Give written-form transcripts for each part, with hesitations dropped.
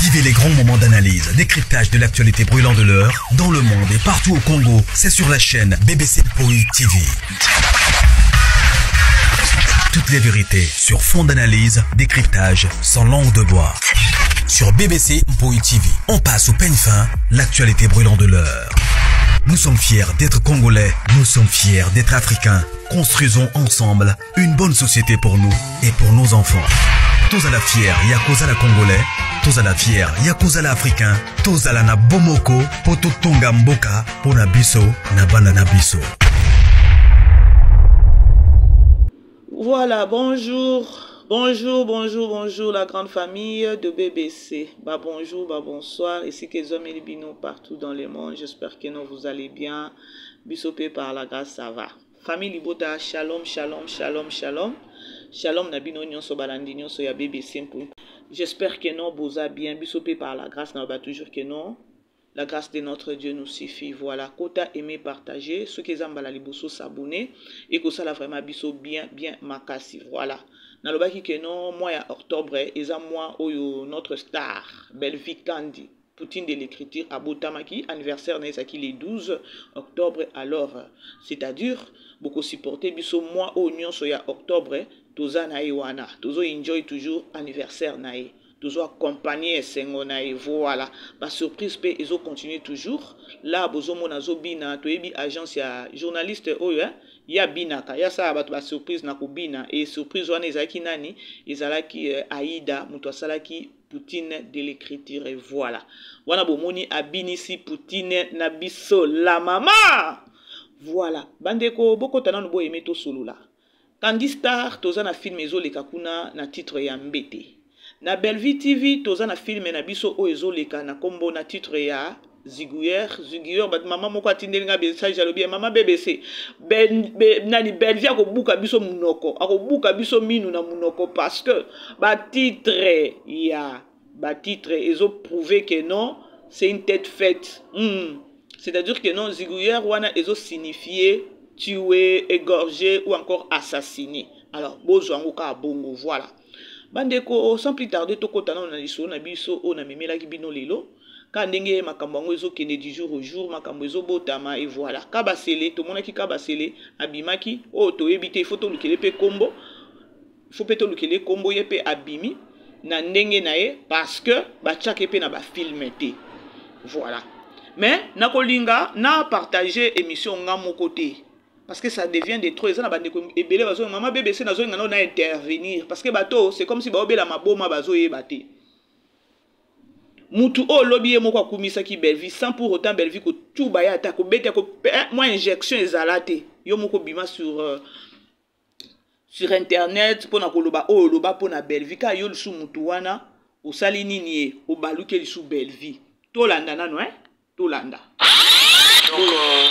Vivez les grands moments d'analyse, décryptage de l'actualité brûlante de l'heure, dans le monde et partout au Congo. C'est sur la chaîne BBC Mpoi TV. Toutes les vérités sur fond d'analyse, décryptage, sans langue de bois. Sur BBC Mpoi TV, on passe au peigne fin, l'actualité brûlante de l'heure. Nous sommes fiers d'être Congolais, nous sommes fiers d'être Africains. Construisons ensemble une bonne société pour nous et pour nos enfants. Tous à la fière, Yakozala Congolais. Tous à la fière, Yakozala Africain. Tous à la na Bomoko, Poto Tonga Mboka, Pona Biso, Nabana Nabiso. Voilà, bonjour. Bonjour la grande famille de BBC. Bah bonjour, bah bonsoir. Ici que les hommes et les binos partout dans le monde. J'espère que vous allez bien. Bisopé par la grâce, ça va. Famille Libota, shalom, shalom, shalom, shalom. Shalom nabino nyonso balandi nyonso ya BBC Mpoi. J'espère que vous allez bien. Bisopé par la grâce, n'a pas toujours que non. La grâce de notre Dieu nous suffit. Voilà. Kota aimer partager. Ceux qui aiment la liboso s'abonner. Et que ça la vraiment biso bien makasi. Voilà. Dans le baki que non, moi à octobre, et moi notre star, Belvi Kandi, Poutine de l'écriture à Botamaki, anniversaire Nesaki le 12 octobre. Alors, c'est-à-dire, beaucoup supporter biso moi au Union soya octobre, toza na wana, tozo enjoy toujours anniversaire nae. Toujours accompagné Sengonae, voilà. Ba surprise pe ils ont continué toujours. Là bozo monazo bina to ebi agence ya journaliste oyo ya bina ka ya sa ba surprise na ko bina et surprise wana ezaki nani ezalaki Aïda muto asalaki Poutine de l'écriture et voilà. Wana bomoni abinisi Poutine na biso la mama. Voilà. Bandeko boko tanano bo emeto solo la. Kandi Star toza na film ezo le kakuna na titre ya Mbete. Na Belvi TV, toza na film na biso o ezoleka na kombo na titre ya Ziguyer, bat mama moko atindeli nga message alobi mama BBC. Nani Belvi ako buka biso munoko, ako buka biso minu na munoko parce que ba titre ezo prouver que non, c'est une tête faite. C'est-à-dire que non Ziguyer wana ezo signifier tuer, égorger ou encore assassiner. Alors bozo ngoka bongo voilà. Bandeko sans plus tarder tokota na liso na biso o na memela ki bino lelo ka ndenge makambo ngo ezo kende du jour au jour makambo ezo botama et voilà ka basele to monaki ka basele abimaki o to ebite photo lukele pe kombo faut peto lukele kombo yepe abimi na ndenge nae parce que ba tchake pe na ba filmete voilà mais na kolinga na partager émission nga mon côté. Parce que ça devient des trop. Et maman BBC n'a pas intervenir. Parce que bateau, c'est comme si baobé la maboma bazo e bate. Mutu o lobby e moko kumisa ki Belvi sans pour autant Belvi ko tout baya ta ko bete ko moi injection ezalate. Yo moko bima sur internet pour na koloba o loba pour na Belvi ka yo lu mutu wana o sali nini e o baluke li sous Belvi. To landa nano to landa. Donc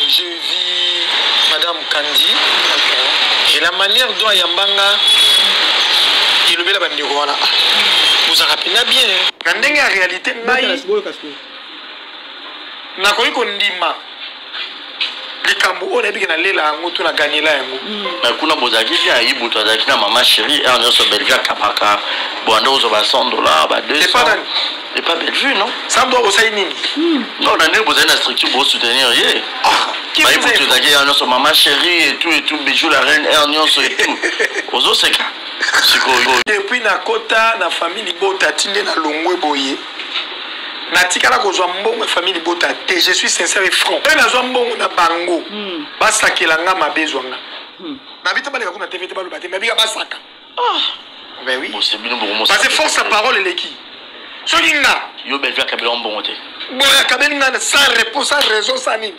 je vis Madame Kandi et la manière dont Yambanga il le la bande voilà vous en rappelez bien nandenge en réalité na koyi kondima likambo on ebi na lela ngo to na ganela yango na kuna bozaki ya ibuto azaki na mama chérie et on se belga kapaka bondo zo ba $100 ba 200 et pas belle vue non ça doit aussi nini non on a né besoin de structure pour soutenir yé qui vous êtes d'ailleurs on se maman chérie et tout bijou la reine hernion et tout ozo seka depuis na kota na famille bota tinde na longwe boye na tikala ko zwa mbongo famille bota te je suis sincère et franc na zwa mbongo na bango basakela nga mabezwanga na bita baleka kuna TV te baloba te mabika basaka ben oui parce que force sa parole est qui solinga yo belvi akabela mbongo te boya kabela sans réponse sans raison sans nini.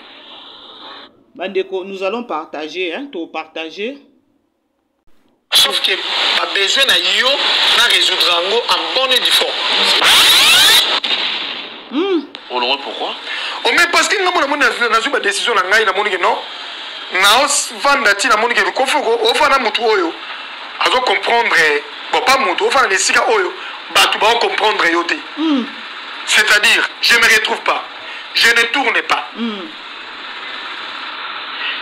Bandeko nous allons partager to partager. Sauf que a besoin na yo na résoudre ngo en bonne et due forme. Au loin pourquoi? O mais parce que ngamo na zuba décision na ngai na moni que non. Na os vanda ti na moni que ko foko o fana mutu oyo. Azo comprendre bon pas mutu o fana lesika oyo ba tu ba comprendre yo te. C'est-à-dire je me retrouve pas. Je ne tourne pas.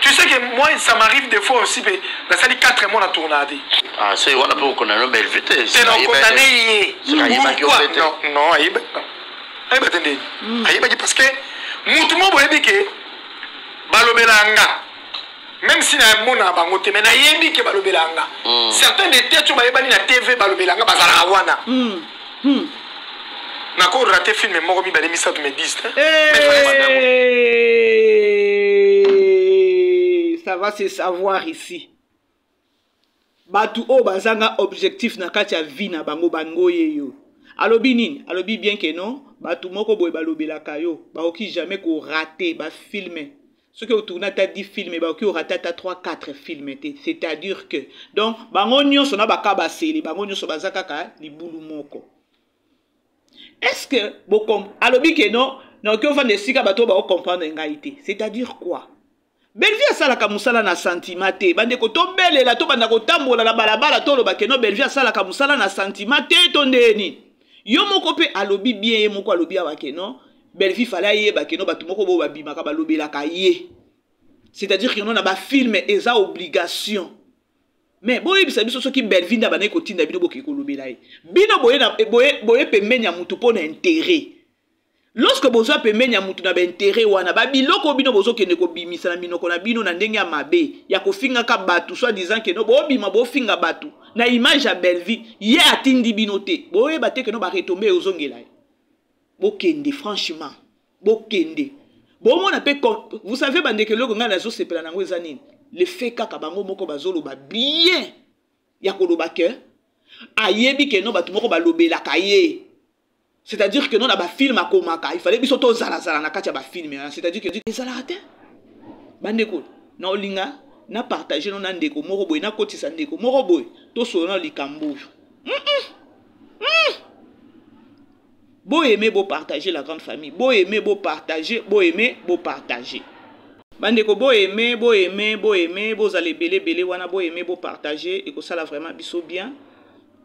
Tu sais que moi, ça m'arrive des fois aussi, mais dans ça, 4 mois, la tournade. Ah, c'est on a pas qu'on a une belle vitesse. C'est non condamné. C'est non, non, ayeba te ndeni ayebaki parce que mutu mo boyebi ke balobelanga même si na mona bango te mais nayebi ke balobelanga certains de tête bayebani na TV balobelanga bazala wana nako raté film moko mibale misatu me 10 ça va se savoir ici batu o bazanga objectif na kati ya vie na bango bango yeyo alobi nini alobi bien que non batu moko boye balobelaka yo baoki jamais ko rater ba filmer ce que autourna ta 10 films baoki rater ta 3-4 films c'est-à-dire que donc bango nyonso na bakaba seli bango nyonso bazaka ka libulu moko est-ce que bokom alobi que non non que on va de sika bato ba comprendre ngaité c'est-à-dire quoi Bellevue asalaka musala na sentiment te bande ko tombelela to banda ko tambola na balabala to loba ke no Bellevue asalaka musala na sentiment te to ndeni yo moko pe alobi bien ye moko alobi awake non Bellevue fala ye ba ke no batu moko bo babimaka balobelaka ye c'est-à-dire que non na ba film eza obligation mais boye bisa biso soki Bellevue nda bana ko tinda bino boke ko lobela ye bino boye na boye pe menya mutu pona intérêt. Lorsque bozo pemenya mutu na intérêt wana ba biloko bino bozo kende ko bimisa na minoko na bino na ndenge ya mabe ya ko finga ka batu soit disant que no bo bima bo finga batu na image ya Bellevue ye atindi bino te boye ba te que no ba retomber ozongela bo kende franchement bo kende bo mona pe vous savez bande que loko ngana zo sepela nango ezanini le fait kaka bango moko bazolo ba bien ya ko loba ke ayebi que no batu moko ba lobela kaye. C'est-à-dire que nous avons film à Komaka. Il fallait que nous ayons film. C'est-à-dire que nous avons fait Bandeko, na olinga, na partagé nos ndeko, moroboy, na kotisa ndeko, moroboy, to sono likambo. Beau aimer, beau partager la grande famille. Beau aimer, beau partager, beau aimer, beau partager. Bandeko, beau aimer, beau aimer, beau aimer, beau allez belé, wana, beau aimer, beau partager, et que ça l'a vraiment biso bien.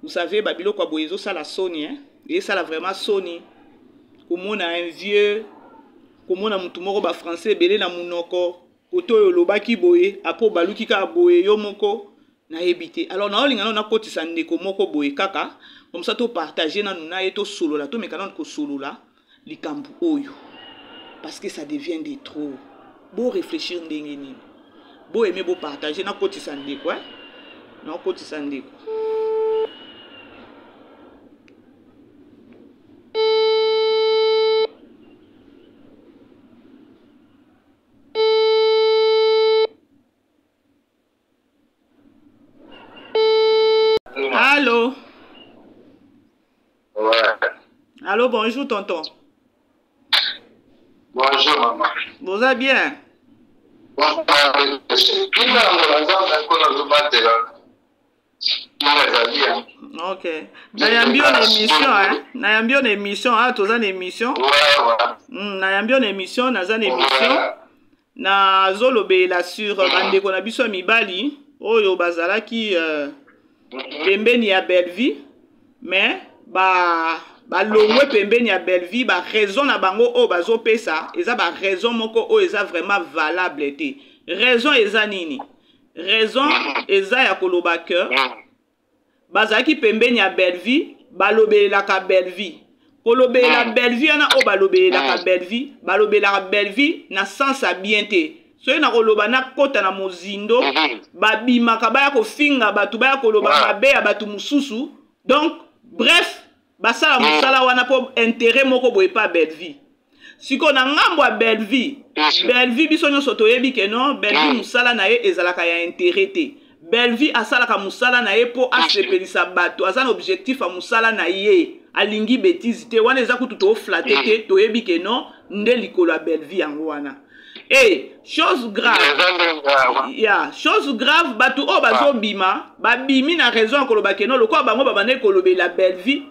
Vous savez, Babilo kwa boyezo, ça la Sony, hein. Et ça l'a vraiment Sony. Comme on a un vieux, comme on a mutumoko ba français, belé na munoko, koto yo lobaki boye, apo baluki ka boye yo moko, na ebité. Alors, na olinga na kotisa ndeko moko boye kaka, comme ça to partager na nuna et to solo la, to mekanon ko solo la, likambu oyo. Parce que ça devient de trop. Beau réfléchir ndenge nini. Beau aimer, beau partager, na kotisa ndeko, hein. Na kotisa ndeko. Allô? Ouais. Allô, bonjour tonton. Bonjour maman. Vous allez bien? Ok. Nayambi on émission, hein? Nayambi on émission, ah, tous en émission? Ouais. Nayambi on émission, nazan émission. Na zolobe la sur bande ko na biso mibali, oyo bazalaki pembeni ya Bellevue, mais ba longwe pembeni ya Bellevue, ba raison na bango o bazo pesa, eza ba raison moko o eza vraiment valable te. Raison eza nini? Raison eza ya koloba ke bazaki pembeni ya Bellevue, balobela ka Bellevue. Kolobela Bellevue na o balobela ka Bellevue, balobela Bellevue na sens a bien te. So na koloba na kota na mozindo babima kabaya ko finga batu baya koloba mabe ya batu mususu. Donc bref basala musala wana po intérêt moko boye pa Bellevue. Siko na ngambo ya Bellevue biso nyonso toyebi ke non Bellevue musala na ye ezalaka ya intérêt te. Bellevue asala ka musala na ye po asepelisa batu azana objectif a musala na ye alingi bêtise te wana eza kutu to flatter te toyebi ke non nde likolo ya Bellevue yango wana. Et chose grave, chose grave, batu o bazo bima, babimi na raison koloba keno loko bango babane kolobe la Bellevue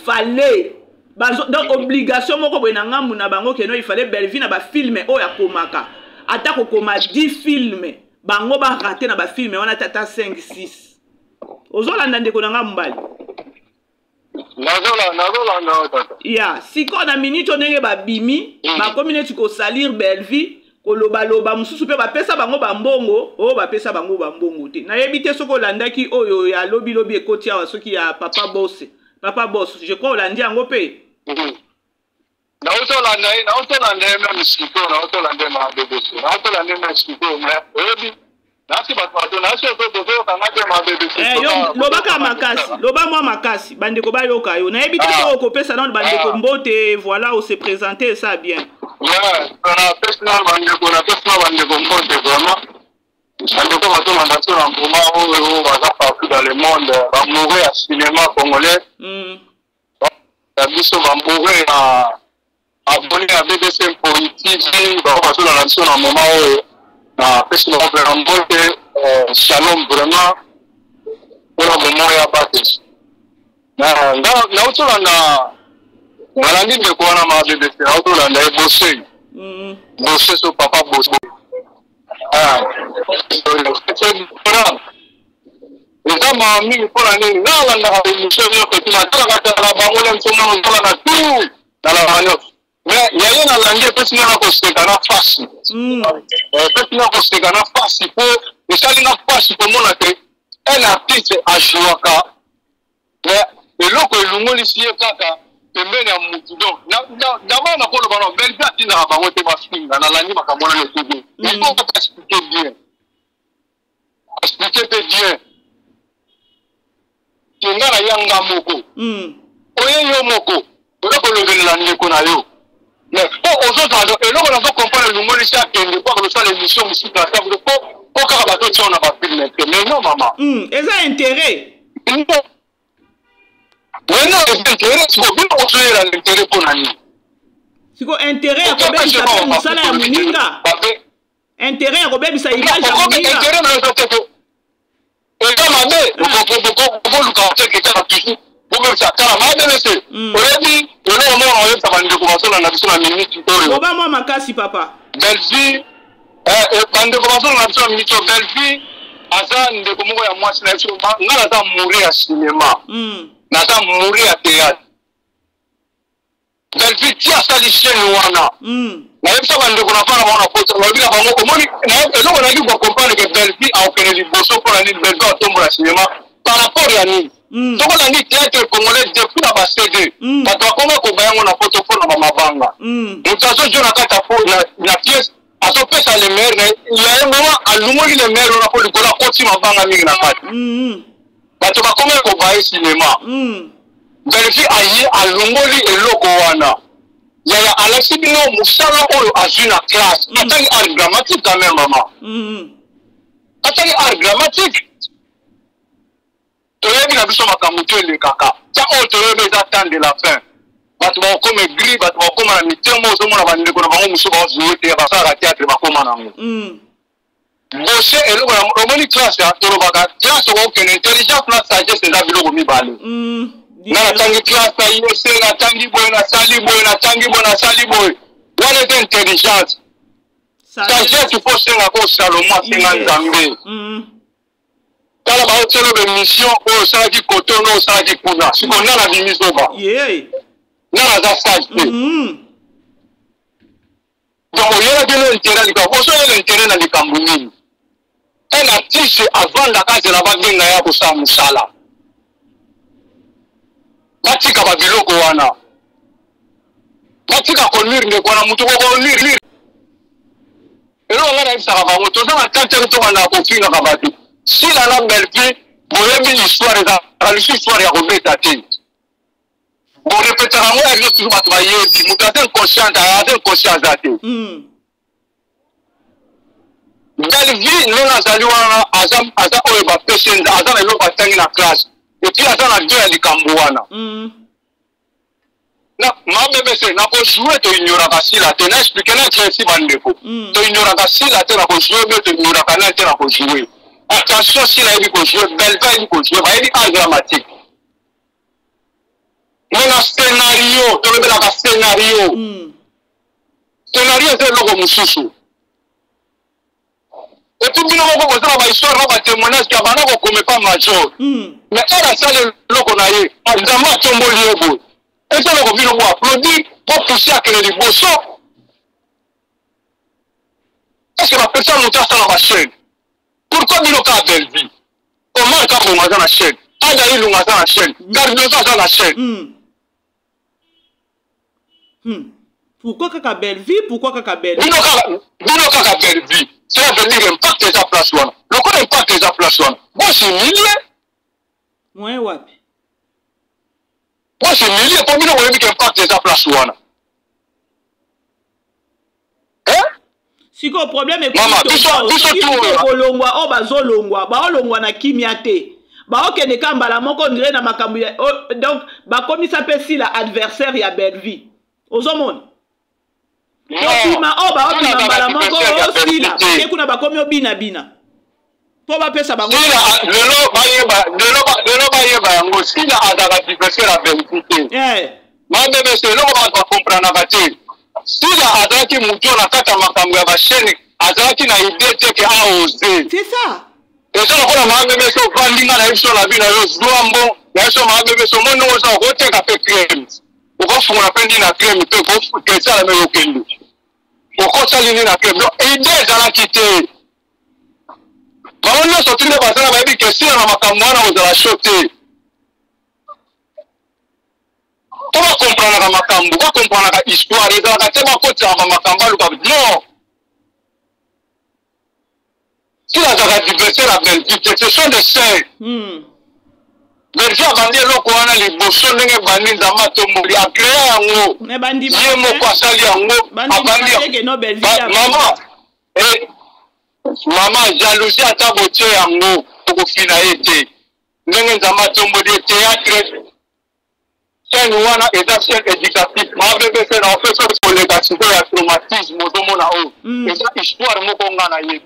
fallait donc obligation moko boye na ngambu na bango keno il fallait Bellevue na ba filme o ya komaka. Ata ko koma 10 films, bango ba rater na ba filme wana tata 5 6. Ozolanda ndeko na ngambali. Ya, si ko na minute onenge ba bimi, ba communauté ko salir Bellevue, ko loba mususu pe ba pesa bango ba mbongo, o ba pesa bango ba mbongo te. Na yebite soko landaki oyo ya lobi ekoti ya soki ya papa boss. Papa boss, je crois olandi yango pe. Na otolanda même siko na otolanda ma BBC. Na otolanda même siko mais obi nasi bato na so to kanga te ma BBC. Yo lobaka makasi, loba moi makasi, bandeko ba yoka yo. Na ebite ko kopesa na bandeko mbote, voilà où se présenter ça bien. Yeah, na personal bandeko mbote vraiment. Bandeko bato mandato na mboma oyo baza partout dans le monde, ba mourir à cinéma congolais. La biso ba mourir à abonné à BBC politique, parce que la nation en moment où personne vraiment shalom vraiment pour le moment il y a pas de. Na utolanda malandi de quoi na ma BBC, na utolanda bosser. Bosser so papa bosser. Les ma mingi pour la nini na landa émission yo que tu m'as dit la bangola nsomo na tout dans la radio. Mais il y a une langue qui est consacrée à face. Consacrée à face pour les salines à face pour mon athlète. Un artiste à Jouaka. Mais le loco est le monde ici kaka. Le mène à Moutidon. D'abord on a pour le ballon. Belle gars qui n'a pas voté ma fille. Dans la langue ma camona le TV. Il faut expliquer bien. Expliquer bien. Tu n'as rien à moko. Oye yo moko. On a pour le langue qu'on a yo. Mais aux autres, et là, on a compris le monde ici à Kende, pour que soit l'émission ici, pour que la bateau on a pas pu mettre. Mais non, maman. Et ça intérêt? Oui, non, c'est intérêt. C'est bien construire l'intérêt pour l'année. C'est quoi intérêt à Robert qui s'appelle Moussala à Mouninga? Intérêt à Robert qui s'appelle Image à Mouninga? Intérêt dans le côté. Et là, ma mère, on va le quartier qui est à Touchou. Pour ça, car ma BBC, aujourd'hui, le nom on a ça va nous commencer la nation la ministre. Oba moi makasi papa. Belgique, bande commencer la nation la ministre Belgique, azan de comme ya moi c'est na za mourir à cinéma. Na za mourir à théâtre. Belgique tia ça les chaînes wana. Na yebisa bande ko na fara wana ko ça va bien bango komoni na lo na ki ko comprendre que Belgique a aucun liboso pour la ligne Belgique à tomber au cinéma par rapport à ni. Donc on a dit théâtre congolais depuis la base CD. Parce que comment qu'on va on a photo pour la mabanga. Donc ça je na kata pour la pièce à son pèse à les maires il y a un moment à l'umoli les maires on a pour le cola continue mabanga mingi na kata. Parce que comment qu'on va cinéma. Vérifie ayi à l'umoli et loko wana. Il y a Alexis Bino Moussala oyo azuna classe. Atali art dramatique quand même maman. Atali art dramatique. Tu as vu la vision de la kaka. Ça, on te remet d'attendre la fin. Tu vas comme gris, tu vas comme un métier, moi, je vais vous dire que je vais jouer, tu vas faire un théâtre, tu vas comme un Bosser, et le roman classe, tu vas faire classe, tu vas faire intelligence, la sagesse, c'est la ville où tu vas aller. Na tangi classe, na yose, na tangi boy, na sali boy, na tangi boy, na sali boy. What is intelligence? Sagesse, tu peux faire la cause, Salomon, c'est un zambé. Kala ba otelo de mission o sala ki kotono o sala ki kuna siko na la mission ba na la za stage donc il y a de l'intérêt li ka ko so l'intérêt na likambu nini elle a tiché avant la case la bagenga ya ko sa musala batika ba biloko wana batika ko lire ne ko na mutu ko lire et là on a ça va moto dans la tante to wana ko finga ka batu. Si la Belgique, vous avez une histoire, l'histoire est remettre à terre. Vous répétez à moi, elle est toujours à travailler, vous avez conscience à terre. Belgique, nous avons Azam, Oeba, Pessin, Azam et l'autre dans la classe. Et puis Azam a deux à l'Ikambouana. Ma BBC, n'a pas joué, tu ignoras pas si la tenue, expliquez la création bandeko. Tu ignoras pas si la tenue n'a pas joué, mais tu ignoras pas la tenue n'a pas joué. Attention, si la vie qu'on joue, belle vie qu'on joue, va être art dramatique. Mon scénario, tu veux dire un scénario. Scénario, c'est le logo Moussoussou. Et puis, nous avons besoin d'une histoire, d'un témoignage qui a pas comme pas major. Mais elle a ça le logo naïe. Nous avons tombé le logo. Et c'est le logo qui nous applaudit pour pousser à que les bossons. Est-ce que la personne nous a ça dans ma chaîne? Pourquoi il y a belle vie? Comment il y a dans la chaîne? Adaï dans la chaîne. Garde dans la chaîne. Pourquoi kaka belle vie? Pourquoi kaka belle vie? Bino kaka belle vie. Ça veut dire impact des place wana. Le quoi impact des place wana. Moi c'est millier. Moi wapi. Moi c'est millier pour bino wala impact des place wana. Hein? Si ko problème est Maman, biso kolongwa o bazolongwa, ba olongwa na kimia te. Ba okende kambala moko ndire na makambu ya donc ba komisa pesi la adversaire ya belle vie. Ozomona. Opima oba opima mbala moko osila ke kuna bakomi obina bina po bapesa bango lelo bayeba yango sila azaka adversaire ya benefite mabebe se eloko bato bakompranaka te sila azalaki mutu na kati ya makambo ya bashene azalaki na ide te ke aose c'est ça eza lokola mabebe so vandinga na biso na bino yo zwambo na biso mabebe so mono oza okoteka pe crème okofungola mpe ndi na crème te okesala me okende okosali na crème donc ide ezalaki te bango nyonso tinde bazala bayebi kesila na makambo wana ozala sho te po bakompranaka makambo bakompranaka histoire ezalaka te bakotisaka makambo aluka non sila azalaka adversaire ya belgique ce sont des sœurs belgique abandi eloko wana liboso ndenge bandi nzambe atomboli akrea yango ye moko asali yango abandi mama jalousie ata botie yango okofina ye te ndenge nzambe atomboli théâtre chaîne wana eza chaîne éducatif mabebe se na ofe so koleka sikoyo ya traumatisme ozomona oyo eza histoire moko nga na yebi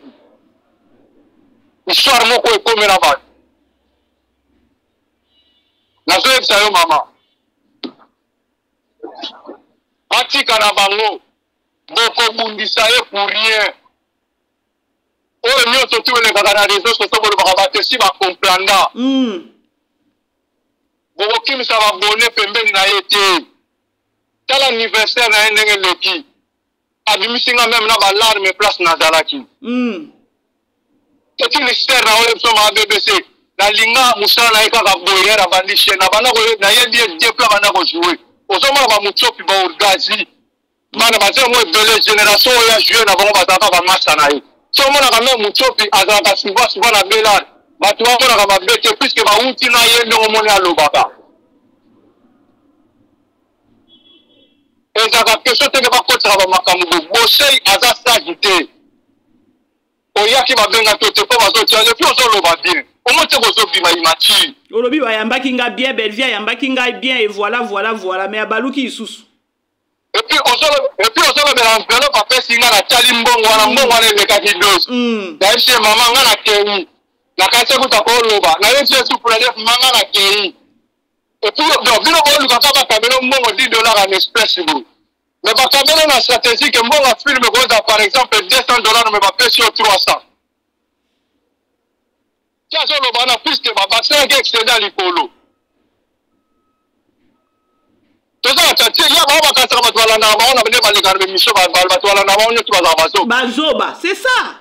histoire moko ekomela bato nazoyebisa yo mama batika na bango bokobundisa ye pour rien oyo nyonso ti olekaka na réseau soso bolobaka bato esi bakompranda bokokimisa babone pembeni na ye te tala anniversaire na ye ndenge eleki abimisinga meme na balarme place nazalaki teti lister na oyo biso ma BBC nalinga musala na ye kaka boye na bandi chaîne na bana na ye die depla bana ko jouer ozomona ba mutsopi ba orgazi bana ba mo ebele génération oyo ya jouer na bango bazaka ba masa na ye so mona ka même mutsopi azaka siva na belal batu bamona ka babete puisque ba uti na ye ndongo moni alobaka ezaka question teke bakotaka ba makambo bosei aza sagité oyaki babenga to te po bazotia et puis ozoloba bien omote kozobima imati olobi bayambaki nga bien belvia yambaki nga bien et voilà mais abaluki isusu et puis ozolobela enveloppe apesi nga na tali mbongo wana elekaki dos nayebisi ye mama nga na kei nakasi kuta koloba nayebisi ye supula def manga na kei et puis bino bolukaka bakamelo mbongo $10 en espèce bo mais bakamelo na stratégie ke mbongo filme koza par exemple $200 mais bapesi yo 300 azoloba na puisque babasenaki excédent likolo tozala tati ya bao bakasaka bato balandaka bango na bende balekana bemission bato balandaka bango nyonso bazaka bazoba c'est ça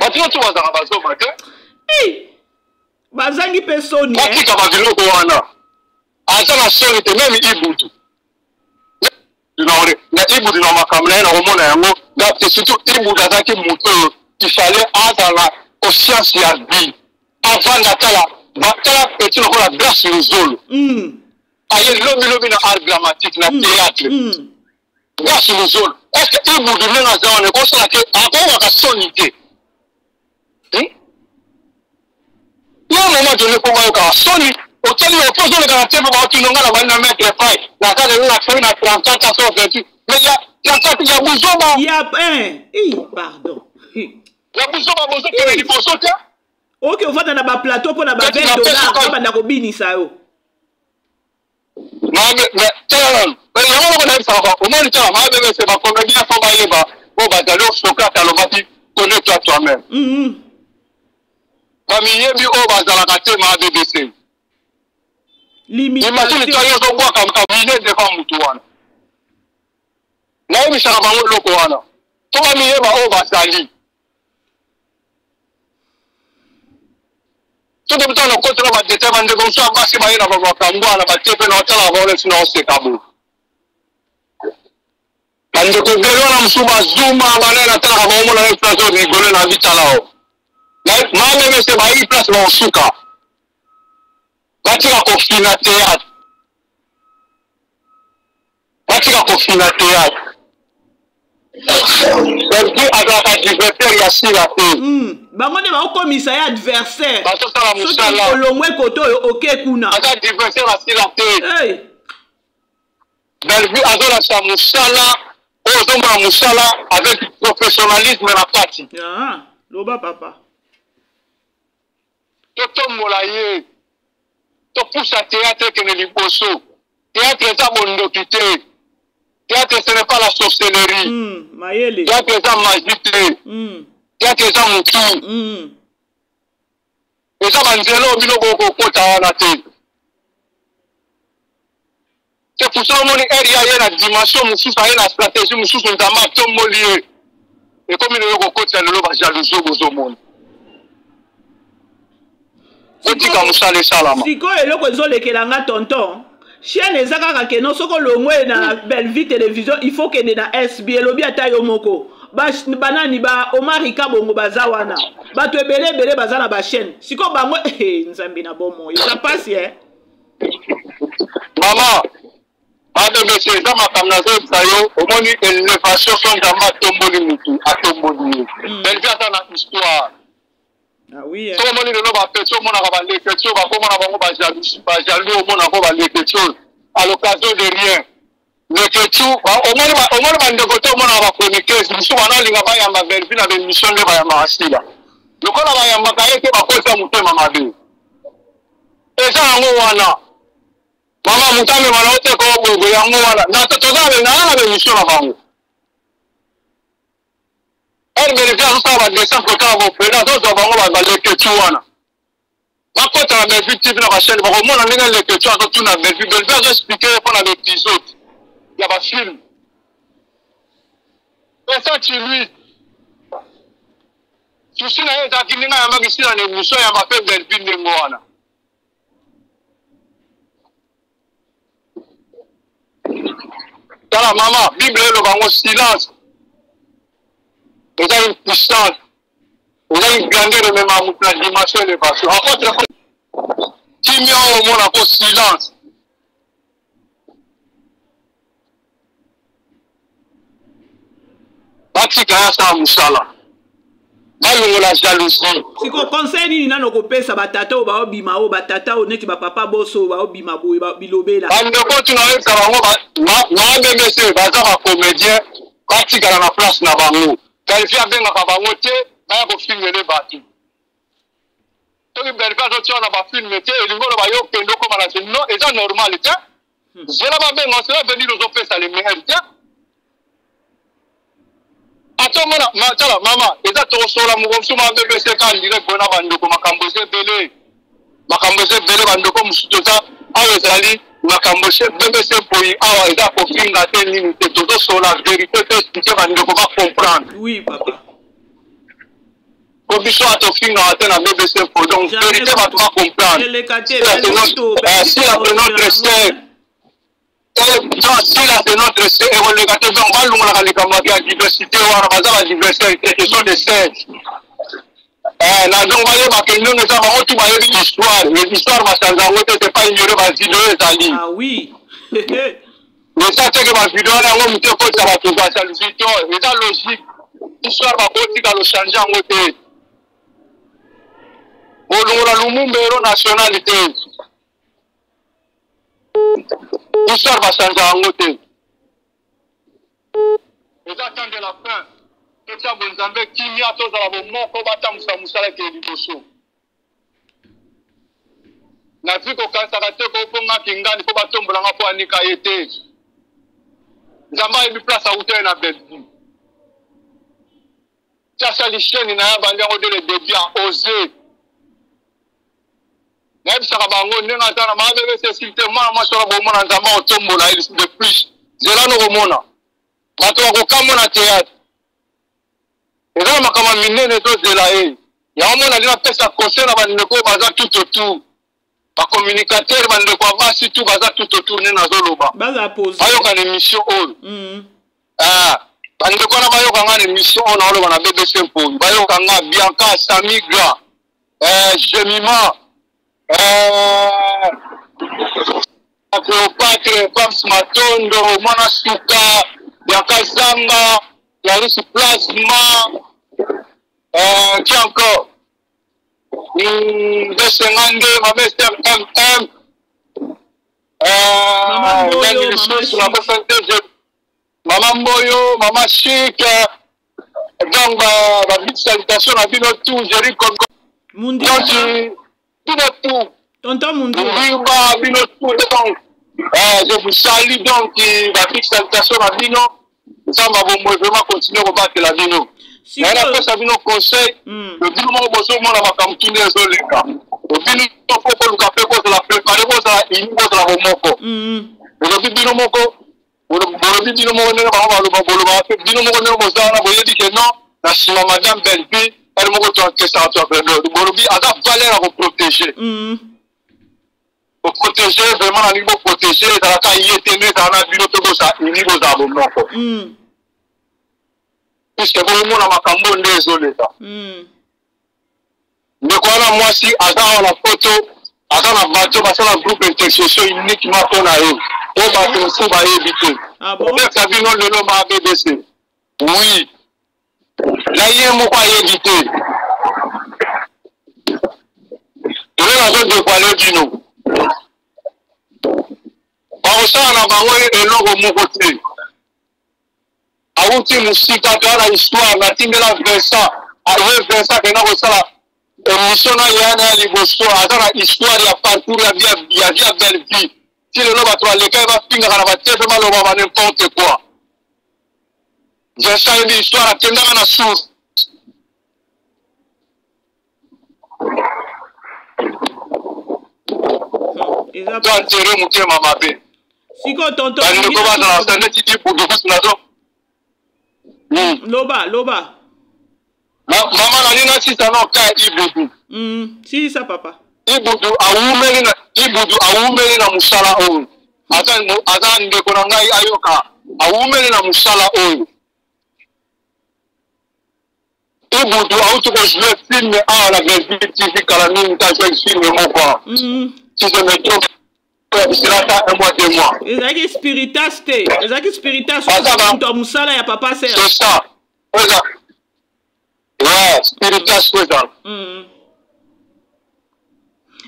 bato nyonso bazaka bazoba te bazangi mpe soni batika babiloko wana aza na soni te meme ibudu na ibudu na makambo na ye na komona yango surtout ibudu azalaki moto oyo ifale azala conscience ya vie avant natala petit lokola grâce luzolo aye lobi na art dramatique na théâtre grâce luzolo est-ce que ibudu ndenge aza wana ekosala ke akokaka soni te yo moment donné po bayokaka soni otali opozolekaka te po baotinonga na bali na maître pai nakazeli na fei na 34 à 28 mais ya buzoba pardon ya buzoba bozokende liboso te oke ofanda na baplateau mpo na $20 abanda kobinisa yo yango loko nayebisaka omoni tala mabebese bakomedi ya fo bayeba po bazali osokrate alobaki connais-toi toi-même bamiyebi oyo bazalaka te ma BBC imagine to yo ozobwaka kabine devant mutu wana nayebisaka bango eloko wana to bamiyeba oyo bazali soki bitana okotela badete bandeko mosu ya basi baye na bamakambo wana batie mpe na otala bango nesi na oseka bo bandeko bele wana mosusu bazuma banene atalaka baomona na place oyo rigole na vitalao mameme se bayi place baosuka batika kofina théâtre Belgi azalaka adversaire ya sila te bango nde baokomisa ye adversaire bazosala mosala soki olongwe kote oyo oke kuna aza adversaire ya sila te Belgi azolasa mosala oyo ozomona mosala avec professionnalisme na kati loba papa totombola ye topusa théâtre ekende liboso théâtre eza bondoki te théâtre ce n'est pas la sorcellerie théâtre eza magie te théâtre eza motu eza banzela oyo bino bokokota wana te c'est pour ça omoni ere aye na dimension mosusu aye na stratégie mosusu nzambe atomboli ye ekomi lelo kokotisa lelo bajalousie bozomona otika mosala esalama sikoyo eloko ezolekelanga tonton chaîne eza kaka keno soki olongwe na Bellevue télévision il faut kende na SB elobi ata yo moko banani ba omarika bongo baza wana bato ebele baza na bachaîne sikoyo bango nzambe na bomo eza pasi mama ademese eza makambo nazoyebisa yo omoni élévation so nzambe atomboli motu atomboli ye Bellevue aza na histoire so omoni lelo bapeti omonaka baleketi oyo bakomona bango bajalou omonako baleketi oyo à l'occasion de rien leketi omoni bandeko te omonaka bachroniqueuse mosusu banalinga bayamba Bellevue na bémission nde bayambaka sila lokola bayambaka ye te bakosa motema mabe eza yango wana mama moto amemana oteka obogo yango wana tozalaa na bémission na bango Bellevue azosala badessin kotala bopena azozwa bango baleketi wana bakotala Bellevue TV na bachaîne bakomona ndenge leketi azotuna Bellevue azoexplike mpona baépisode ya bafilme esati lui susi na ye ezalaki ndenge ayambaki sila na émission yamba mpe Bellevue ndenge wana tala mama bible eloba ngo silence eza une puissance eza une grandeur même à mutu na dimension élévation en contre kimia oyo omona ko silence batika ya asala mosala balongola jalousie siko conseil nini nano kopesa batata oyo baobima oyo batata oyo neti bapapa boso oyo baobima boye bilobela bandeko tunayoka bango maabemese baza bacomédien batikala na place na bango Bellevue abengaka bango te baya kofilmele bato soki Bellevue azotia na bafilme te elingi oloba yo okende okoma na se non eza normal te zela babenga cela veut dire ozopesa le meilleur te atomona matala mama eza tokosola moko mosusu mabebese ka direct mpona bandeko makambo eza ebele bandeko mosusu toza awa ezali makambo BBC mpoyi awa eza kofinga te nini te tozosola vérité te explique bandeko bacomprendre oui papa po biso atofingaka te na BBC mpoyi donc vérité bato bacomprendre si la notre ser sila c'est notre ser ekoleka te donc balongolaka likambo ya diversité wana baza badiversité te ce sont des serges na donc bayebaka ndenge eza bango tu bayebi histoire mais histoire basanza yango te c'est pas ignoré bavideo ezali eza teke bavideo wana yango motu ekotisa bato basalusi to eza logique histoire bakotika lochange yango te bolongola lumumba ero national te histoire basanza yango te eza temps de la fin totia bonzambe kimia tozala bomoko batambusa mosala eke liboso na vi kokanisaka te kopongaki ngani mpo batombolanga mpo anika ye te nzambe ayebi place auta ye na Bellevue tiasali chaîne na ya bandi yango de le début a osé nayebisaka bango ndenge aza na maabebese esili te mwana mwasi wana bomona nzambe akotombola ye de plus zela nokomona bato bakokamona théâtre eza na makambo minene tozela ye yango mona ndenge apesa conseil na bandeko oyo baza tout autour bacommunicateur bandeko ya basi tu baza tout autour nde nazoloba bayokana émission oyo bandeko wana bayokanga na émission oyo naoloba na BBC Mpongi bayokanga Bianca Samigra Jemima Cléopâtre Pams Matondo Mwana Suka Bianca Zanga Clarisse Plasma qui encore Desengande Mama Esther MM Maman Moyo, Maman Chic, donc la big salutation à Bino tout, Jerry Congo. Mundi. Donc, tout. Tonton Mundi. Bino tout, donc, je vous salue donc, la big salutation à Bino. Ça va vraiment continuer à battre la Bino. Mais après, ça Bino conseil, le Bino m'a besoin de ma campagne sur les cas. Le Bino, il faut que le café, pour la préparer, pour la il faut la remoko. Le Bino moko. Bolobi dino mo ne ba ba boloba pe dino mo ne mo za na boye dike non na sima madame Belbi elle mo to que ça to bolobi ada valeur à protéger pour protéger vraiment na niveau protéger dans la cas yete ne dans na bino to ça niveau za bon non puisque bon mo na makambo ndezole ta mais quoi là moi si ada la photo ada na bateau parce que la groupe intersection uniquement pour na eux. Ah bon? Ça vient le nom à BBC. Oui. Là, il y a un mot à éviter. Il y a un zone de parler du nom. Par ça, on a parlé de l'eau au mot côté. A outil musique, à la histoire, la team de la Versa, à Versa, que nous avons la mission, il y a un histoire, à l'histoire, il y a parcours, il y a belle vie. Si le loba toi les gars va finir à la bataille vraiment le va n'importe quoi. J'ai ça une histoire à tenir à la source. Tu as tiré mon Dieu maman bé. Si quand tonton ne peut pas dans la scène qui dit pour de vous na zo. Loba. Maman la nina si ça non ka ibudu. Si ça papa. Ibudu awumeli na musala oyo ata ndeko na ngai ayoka awumeli na musala oyo Ibudu auti ko jouer film à la TV kala nini ta jouer film moko si je me trompe sera ça un mois 2 mois ezaki spiritas to musala ya papa c'est ça ouais spiritas c'est ça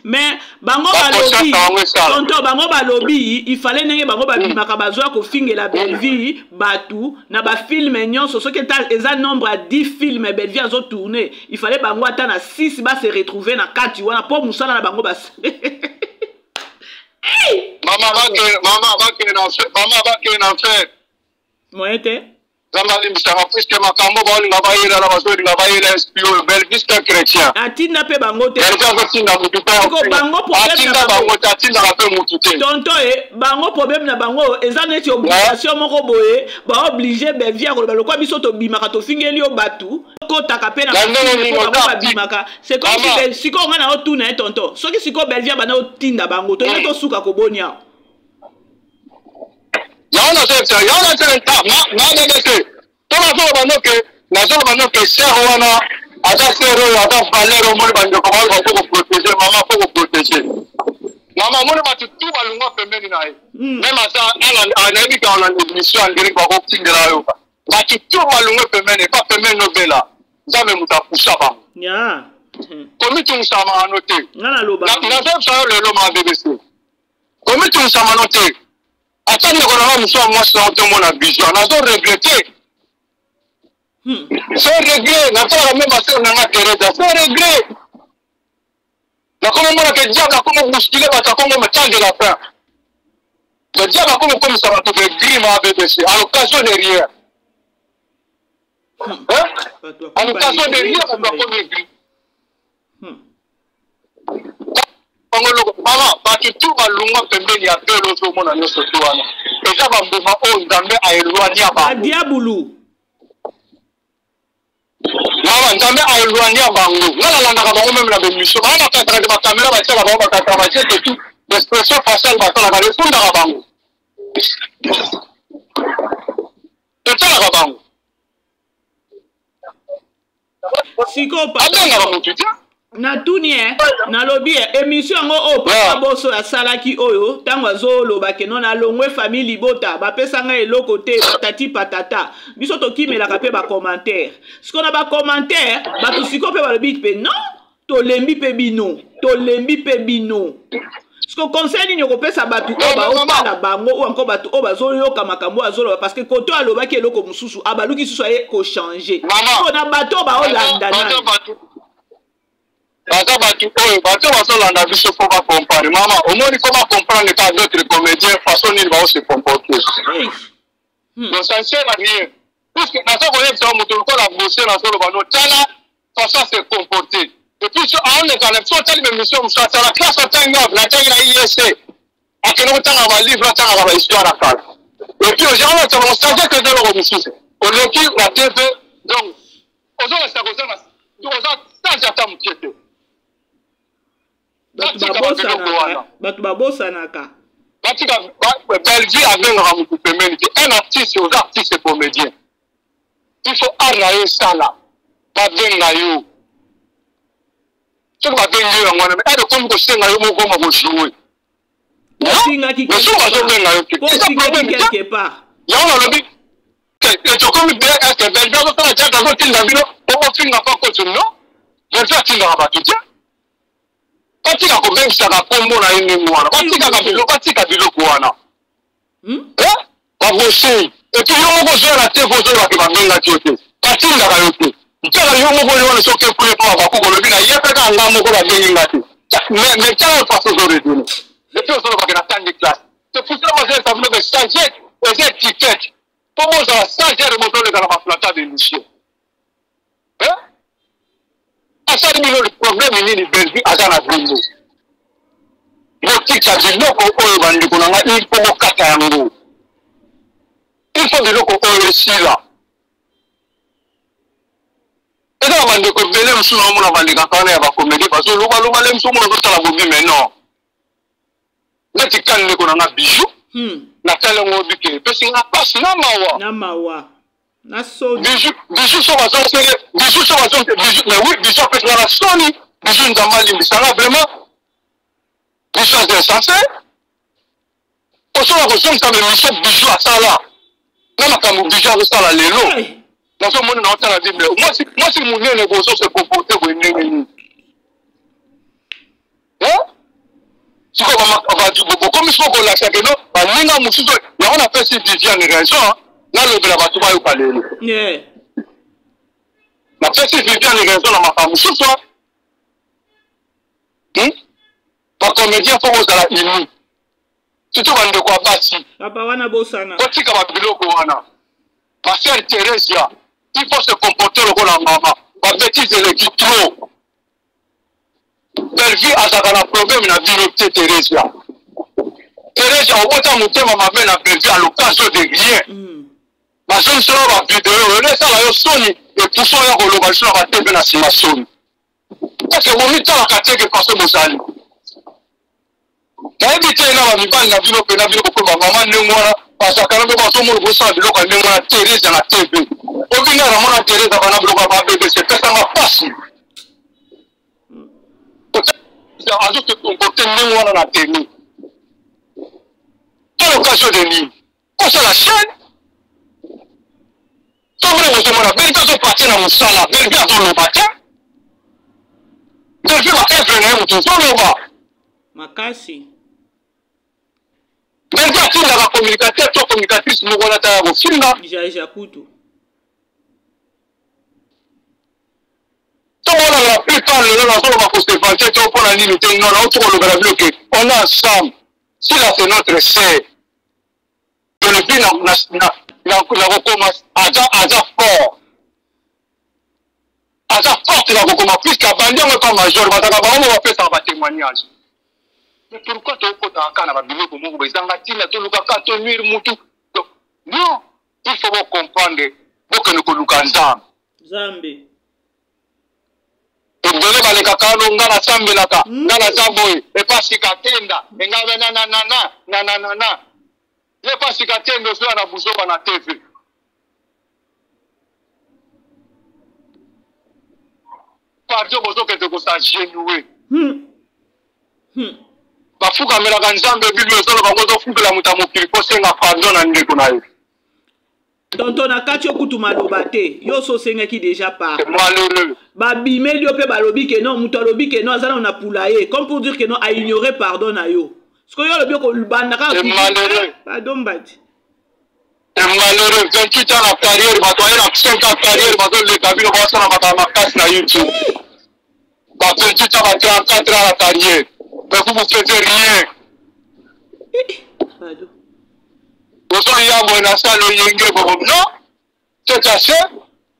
mais bango balobi tonto bango balobi il fallait nenge bango babimaka bazwa ko fingela Belleville batu na ba film nyonso soki eza nombre à 10 films Belleville azo tourner il fallait bango ata na 6 ba se retrouver na kati wana po musala na bango bas maman va que na fait moyete Zambali mstaka puisque makambo ba linga ba yela na bazo linga ba yela espio Belgique chrétien atinda pe bango te atinda mutu pe bango atinda bango atinda pe mutu te tonto bango problème na bango eza neti obligation moko boye ba obligé Belleville ko ba biso to bimaka to fingeli o batu ko taka pe na ba bimaka c'est comme si siko ngana o tuna tonto soki siko Belleville bana o tinda bango to to suka ko bonia yana ta na BBC to na so bano ke na so bano ke sero wana ata sero ata valero mo ba ndoko ba ko protéger maman ko protéger maman mo ba tout balunga pembeni na ye même ata ana bi ka na émission angeli ba ko tingela yo ba tout balunga pembeni pas pembeni no bela jamais mutakusha ba ya komi tu sama anote ngana loba na so le lo ma BBC komi tu sama anote attends le gouvernement monsieur moi c'est tout mon vision on a donc regretté c'est regret na pas même parce qu'on a terre c'est regret na comme moi que diable comme bousculer ba ta comme temps de la fin le diable comme ça va te grime à BBC à l'occasion de rien à l'occasion de rien on va comme grime mama batu tu balunga pembeni ya pelo so mona nyoso tu wana eza bambuma o nzambe aelwania ba diabulu mama nzambe aelwania bango ngala landa ka bango même la bémission mama kataka ba caméra ba tsala ba kataka ba tsete tout l'expression faciale ba tsala ka le funda ka bango tata Siko pa. Abenga mutu te. Na tuni na lobby émission ngo o papa boso ya salaki oyo tango azoloba ke non na longwe famille libota ba pesanga eloko te patati patata biso to kimelaka pe ba commentaire siko na ba commentaire ba to siko pe ba lobby pe non to lembi pe bino siko conseil ni ko pesa batu o ba o pala bango ou encore batu o ba zoloka makambo azoloba parce que koto aloba ki eloko mususu abaluki susu aye ko changer ko na bato ba o landa na Bato bazolanda biso faut pas comparer. Maman, au moins il faut pas comprendre que d'autres comédiens façon ils vont se comporter. Donc ça c'est la rien. Parce que dans ce qu'on est moto ko la bosser dans ce bano tala façon se comporter. Et puis on est dans les faut telle mission ça la classe en temps la taille la ISC. À que nous tanga va livre tanga va histoire à faire. Et puis aujourd'hui on va changer que de l'euro monsieur. On l'équipe la TV donc aujourd'hui ça cause donc ça j'attends mon Batu babosanaka. Belgique avengaka mutu pembeni te. Un artiste aux artistes et comédiens. Il faut arrayer ça là. Babenga yo. Soki babenga yo yango wana mais ade komi kosenga yo moko ma kojouer. Kosingaki quelque part. Yango nalobi tokomi bien eke Belgique azosala tiata azotinda bino okofinga pa kotu no. Belgique atindaka bato te. Batika kobengisaka kombo na ye ndenge wana batika biloko wana babose epuis yo moko ozoyela te kozolobaki babengaki yo te batindaka yo te ntaka yo moko oyo wana soki ekule mpo bakuku olobi na ye mpeka nga moko babenginga te mais tala yo faso ozoredone epuis ozolobaki na tandi classe tepusila bazela savuleke stagiaire eza étiquette mpo bozala stagiaire bozoleka na baplata d'émission asali bino le problème nini Belgique aza na bino botika biloko oyo bandeko na nga il faut bokata yango il faut biloko oyo esila eza na bandeko ebele mosusu naomona bandekaka wana ya bakomedi bazolobaloba le mosu omona azosala bobi mais non neti kani ndeko na nga bijou natali yango bike epesi nga pasi na mawa Bijou so bazosele bijou so bazosele bijou mais oui bijou peut la soni bijou nzamba limbisanga vraiment bijou c'est insensé osola kozongisa bemission bijou asala na makambo bijou azosala lelo nazomona na otala bible mwasi monene bozo se comporter boye ndenge nini siko bokomi siko kolakisake no baninga mosusu yango napesi Viviane raison nalobela bato bayoka lelo napesi Viviane raison na makambo mosusu bacomédien fo kozala uni surtout bandeko ya basi kotika babiloko wana basere Teresia il faut se comporter lokola mama babétise eleki trop Belgique azalaka na problème na bino te Teresia obota motema mabe na Belgique à l'occasion de rien bazoni solo bavideo elesala yo soni epuso ya koloba liso na batebe na nsima soni parceke bomitalaka teke faso bozali nayebi te na bamibali na bino pena biloko mpe bamama ndenge wana bazalaka mpe bazomona bosala biloko ya ndenge wana Teresa na tebe obinga na mona Teresa bana biloko ya babebe sepesanga pasi azote comporte ndenge wana na teni à l'occasion de nini kosala chaîne sombre bozomona Belgique azopartir na mosala Belgique azoloba te Belgique baevre na ye moto ozoloba makasi Belgique atindaka communicateur to communicatrice moko wana ta ya kofinga jaja kutu tomona la plupart lelo nazoloba kosevante to mpona nini te non naotokolobela biloke on est ensemble si là c'est notre sœur depuis na kokoma aza fort na kokoma puisque abandi yango epa major bazaka bango bapesaka batémoignage mais pourquoi tokotaka kaka na babiloko moko bezanga ntina tolukaka tonuire mutu non il faut bocomprendre bokende koluka nzambe ebele balekaka ano nga nasambelaka nga naza boye epasika tenda engabe nananana ye pasika tenda ozoya na buzoba na TV pardon bozo que te kosa genoué bafuka melaka nzambe bibi ezolo bango zofukela moto mokili po senga pardon na ndeko na ye tonto na kati okutu maloba te yo so sengaki déjà par malheureux babimeli yo pe balobi ke non moto alobi ke non azala na pula ye comme pour dire que non a ignoré pardon na yo ce que yo lobi ko bandaka malheureux pardon bati malheureux 28 ans na carrière bato aye na 5 ans carrière bato le kabilo ba sana bata makasi na YouTube ba 28 ans ba 34 ans na carrière mais vous ne faites rien pardon Boso yambo na salo yenge bobo non c'est assez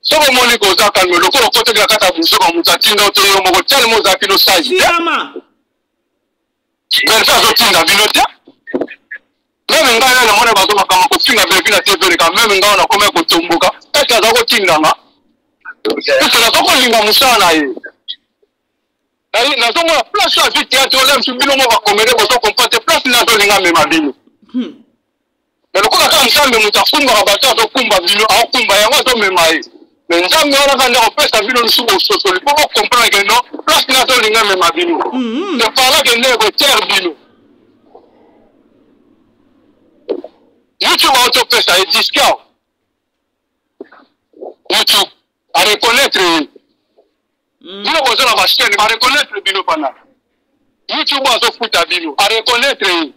so ko moni ko za kalme loko ko te kata buso ko mutatinda to yo mo tel mo za kilo size Sirama ben ça so tinda binote même ngana na mona bazo makama ko finga be na TV ka même ngana na kome ko tumbuka tata za ko tinda nga c'est la ko linga musana ye na so mo place à vite théâtre là mbino mo ba komere boso comprendre place na so linga me mabino mais le coup de nzambe mutafunga kabata to kumba bino au kumba yango to memaye mais nzambe wana kanda ko pesa bino nsuko soso li pour comprendre que non place na to linga mema bino c'est par là que nego terre bino YouTube auto pesa et discount YouTube à reconnaître bino bozo na machine à reconnaître bino pana YouTube azo futa bino à reconnaître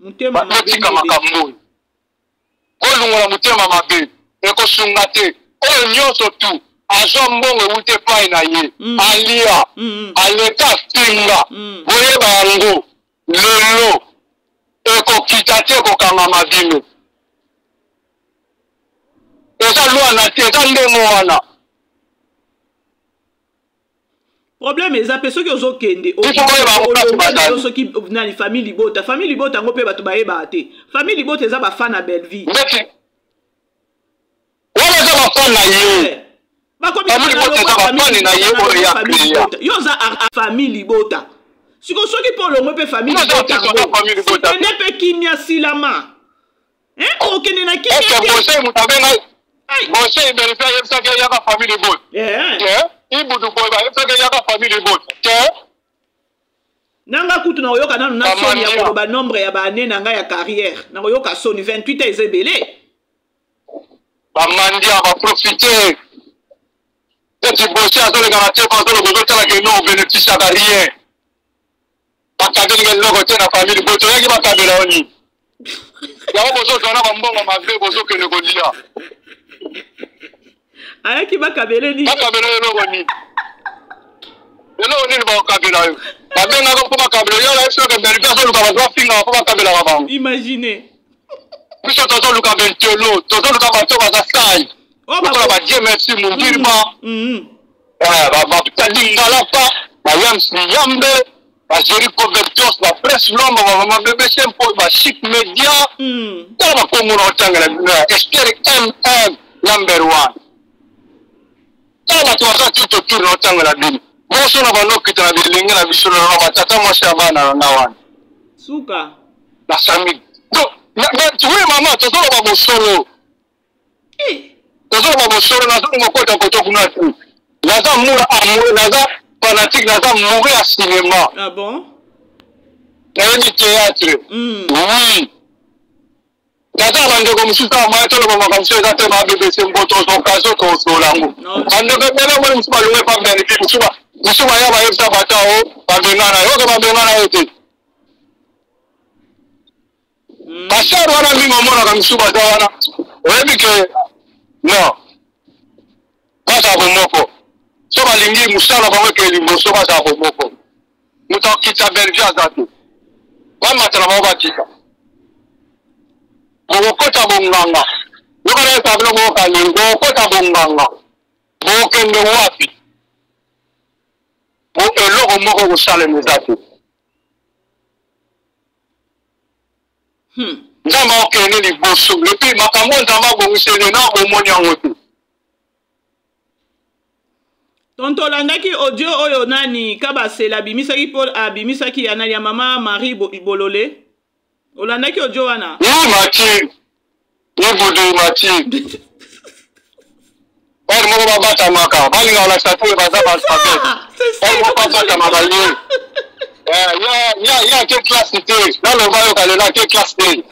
mutema matika makambo kolungola mutema mabe ekosunga te oyo nyonso tu azwa mbongo ewute pai na ye alia aleka finga boyeba yango lelo ekokita te ekokangama bino eza lwana te eza ndenge wana problème eza pe soki ozokende soki nani famille libota ngo pe bato bayeba te famille libota eza bafan na belle vie wana eza bafan na ye yo oza famille libota siko soki mpo olongwe mpe famille libota ene mpe kimia silama okende na kimia bose iberifia yebisaki yaka famille libota ibudu boy ba yebisaki yaka famille libota nanga kutu na oyoka nanu na soni ya koloba nombre ya baane na ngai ya carrière na oyoka soni 28 eza ebele bamandia baprofite eti bose azoleka na te bazolo bozotala ke no bénéficiaka rien bakabeli eloko te na famille libota oyaki bakabela oni yango bozozwana bambongo mabe bozokende kolia ayaki bakabele nini eloko nini eloko nini bakabela yo babengaka mpo bakabela yo la biso kembeli azoluka bazwafinga mpo bakabelaka bango imagine biso tozoluka bentelo tozoluka bato baza sai okola badie merci mungirima batalingala bayambe bageri convertos bapresse lomba bamabebese mpo bachic media tala bakomona otangela espere mm number 1 tala bato baza tuto tour na otangela bino boso na banokita na bilenge na biso na batata mwasi ya bana na wana suka na sami oui mama tozoloba bosolo tozoloba bosolo nazolonga kota koto kuna tu naza mura amour naza fanatique naza mouri ya cinéma ah bon nayebi théâtre oui naza bandeko mosusu ya maya toloba makamso eza te babebese mboto okazo tosolango bandeko ebele moni mosusu balonge pa benefit mosusu baya bayebisa bata o babengana yoke babengana yo te basari wana mingi omonaka mosusu baza wana oyebi ke non baza bomoko so balingi mosala bango eke liboso baza bomoko moto akita belgi aza te bamatana bango bakita bokokota bonganga yokana etabilo bokalingi bokokota bonganga bokende wapi eloko moko kosalema eza te nzambe akende liboso epuis makambo nzambe abongiseli na bomoni yango te tonto olandaki audio oyo nani kabasela abimisaki Paul abimisaki ya nani ya mama Marie Bolole olandaki audio wana Mathilde Ibudu Mathilde Elle m'a battu à Maka. Il a château bazar à elle m'a battu à Maka. Il y a quelle classe c'était? Là, le bail là, quelle classe c'était?